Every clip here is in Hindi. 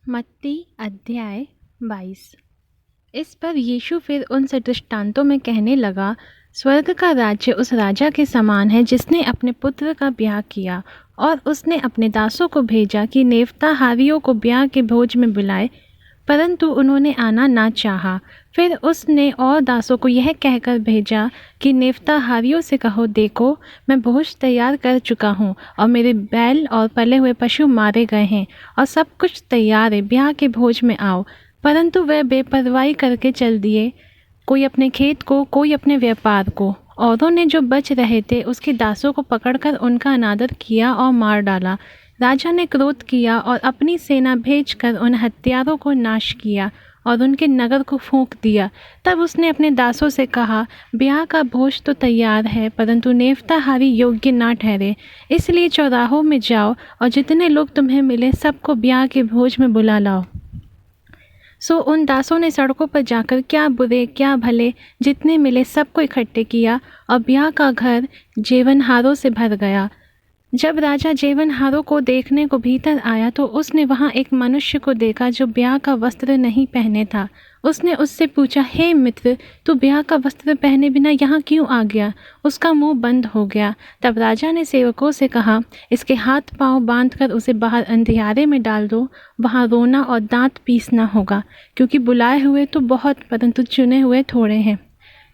मत्ती अध्याय 22। इस पर यीशु फिर उनसे दृष्टांतों में कहने लगा, स्वर्ग का राज्य उस राजा के समान है जिसने अपने पुत्र का ब्याह किया, और उसने अपने दासों को भेजा कि नेवताहारियों को ब्याह के भोज में बुलाए, परंतु उन्होंने आना ना चाहा। फिर उसने और दासों को यह कहकर भेजा कि नेवताहारियों से कहो, देखो मैं भोज तैयार कर चुका हूँ, और मेरे बैल और पले हुए पशु मारे गए हैं, और सब कुछ तैयार है, ब्याह के भोज में आओ। परंतु वे बेपरवाही करके चल दिए, कोई अपने खेत को, कोई अपने व्यापार को। औरों ने जो बच रहे थे उसके दासों को पकड़कर उनका अनादर किया और मार डाला। राजा ने क्रोध किया और अपनी सेना भेजकर उन हत्यारों को नाश किया और उनके नगर को फूंक दिया। तब उसने अपने दासों से कहा, ब्याह का भोज तो तैयार है, परंतु नेवताहारी योग्य ना ठहरे। इसलिए चौराहों में जाओ और जितने लोग तुम्हें मिले सबको ब्याह के भोज में बुला लाओ। सो उन दासों ने सड़कों पर जाकर क्या बुरे क्या भले जितने मिले सबको इकट्ठे किया, और ब्याह का घर जेवनहारों से भर गया। जब राजा जेवनहारों को देखने को भीतर आया तो उसने वहाँ एक मनुष्य को देखा जो ब्याह का वस्त्र नहीं पहने था। उसने उससे पूछा, हे मित्र, तू ब्याह का वस्त्र पहने बिना यहाँ क्यों आ गया? उसका मुंह बंद हो गया। तब राजा ने सेवकों से कहा, इसके हाथ पांव बांधकर उसे बाहर अंधियारे में डाल दो, वहाँ रोना और दांत पीसना होगा, क्योंकि बुलाए हुए तो बहुत, परंतु चुने हुए थोड़े हैं।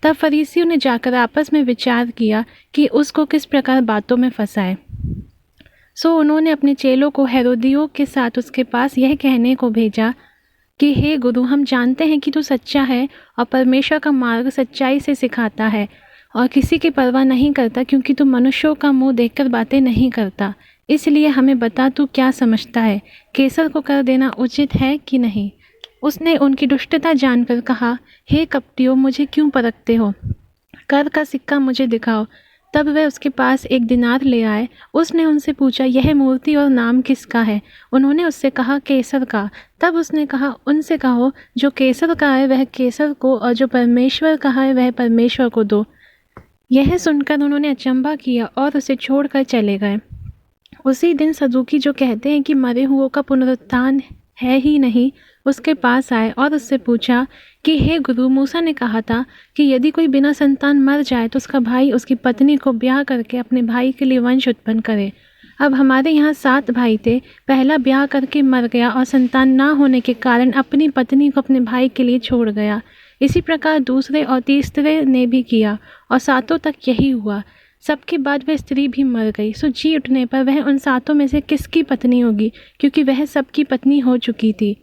तब फरीसियों ने जाकर आपस में विचार किया कि उसको किस प्रकार बातों में फंसाए। सो उन्होंने अपने चेलों को हेरोदियों के साथ उसके पास यह कहने को भेजा कि हे गुरु, हम जानते हैं कि तू सच्चा है और परमेश्वर का मार्ग सच्चाई से सिखाता है, और किसी की परवाह नहीं करता, क्योंकि तू मनुष्यों का मुंह देखकर बातें नहीं करता। इसलिए हमें बता, तू क्या समझता है, कैसर को कर देना उचित है कि नहीं? उसने उनकी दुष्टता जानकर कहा, हे कपटियों, मुझे क्यों परखते हो? कर का सिक्का मुझे दिखाओ। तब वे उसके पास एक दिनार ले आए। उसने उनसे पूछा, यह मूर्ति और नाम किसका है? उन्होंने उससे कहा, कैसर का। तब उसने कहा, उनसे कहो, जो कैसर का है वह कैसर को, और जो परमेश्वर का है वह परमेश्वर को दो। यह सुनकर उन्होंने अचंभा किया और उसे छोड़कर चले गए। उसी दिन सदूकी, जो कहते हैं कि मरे हुओं का पुनरुत्थान है ही नहीं, उसके पास आए और उससे पूछा कि हे गुरु, मूसा ने कहा था कि यदि कोई बिना संतान मर जाए तो उसका भाई उसकी पत्नी को ब्याह करके अपने भाई के लिए वंश उत्पन्न करे। अब हमारे यहाँ 7 भाई थे। पहला ब्याह करके मर गया और संतान ना होने के कारण अपनी पत्नी को अपने भाई के लिए छोड़ गया। इसी प्रकार दूसरे और तीसरे ने भी किया, और 7 तक यही हुआ। सबके बाद वह स्त्री भी मर गई। सो जी उठने पर वह उन 7 में से किसकी पत्नी होगी, क्योंकि वह सबकी पत्नी हो चुकी थी।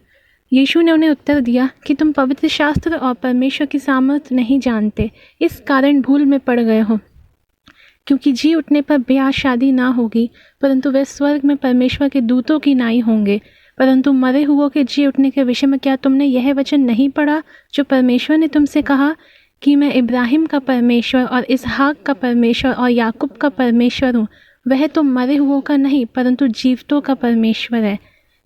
यीशु ने उन्हें उत्तर दिया कि तुम पवित्र शास्त्र और परमेश्वर की सामर्थ्य नहीं जानते, इस कारण भूल में पड़ गए हो। क्योंकि जी उठने पर ब्याह शादी ना होगी, परंतु वे स्वर्ग में परमेश्वर के दूतों की नाई होंगे। परंतु मरे हुओं के जी उठने के विषय में क्या तुमने यह वचन नहीं पढ़ा जो परमेश्वर ने तुमसे कहा कि मैं इब्राहिम का परमेश्वर और इसहाक का परमेश्वर और याकूब का परमेश्वर हूँ? वह तो मरे हुओं का नहीं, परंतु जीवितों का परमेश्वर है।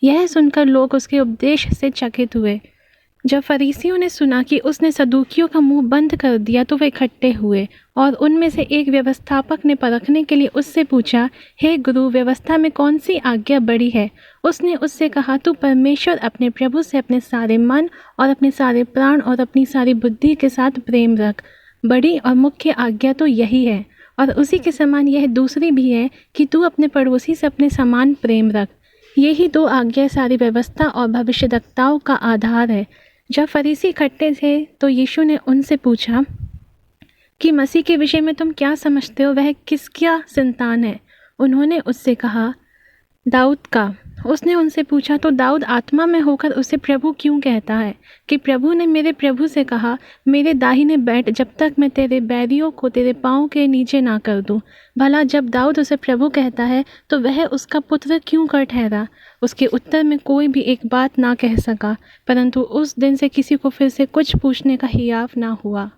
यह सुनकर लोग उसके उपदेश से चकित हुए। जब फरीसियों ने सुना कि उसने सदूकियों का मुंह बंद कर दिया तो वे इकट्ठे हुए, और उनमें से एक व्यवस्थापक ने परखने के लिए उससे पूछा, हे गुरु, व्यवस्था में कौन सी आज्ञा बड़ी है? उसने उससे कहा, तू परमेश्वर अपने प्रभु से अपने सारे मन और अपने सारे प्राण और अपनी सारी बुद्धि के साथ प्रेम रख। बड़ी और मुख्य आज्ञा तो यही है, और उसी के समान यह दूसरी भी है कि तू अपने पड़ोसी से अपने समान प्रेम रख। यही 2 आज्ञा सारी व्यवस्था और भविष्यद्वक्ताओं का आधार है। जब फरीसी इकट्ठे थे तो यीशु ने उनसे पूछा कि मसीह के विषय में तुम क्या समझते हो, वह किसका संतान है? उन्होंने उससे कहा, दाऊद का। उसने उनसे पूछा, तो दाऊद आत्मा में होकर उसे प्रभु क्यों कहता है कि प्रभु ने मेरे प्रभु से कहा, मेरे दाहिने बैठ, जब तक मैं तेरे बैरियों को तेरे पाँव के नीचे ना कर दूं? भला जब दाऊद उसे प्रभु कहता है तो वह उसका पुत्र क्यों कर ठहरा? उसके उत्तर में कोई भी एक बात ना कह सका, परंतु उस दिन से किसी को फिर से कुछ पूछने का हियाव ना हुआ।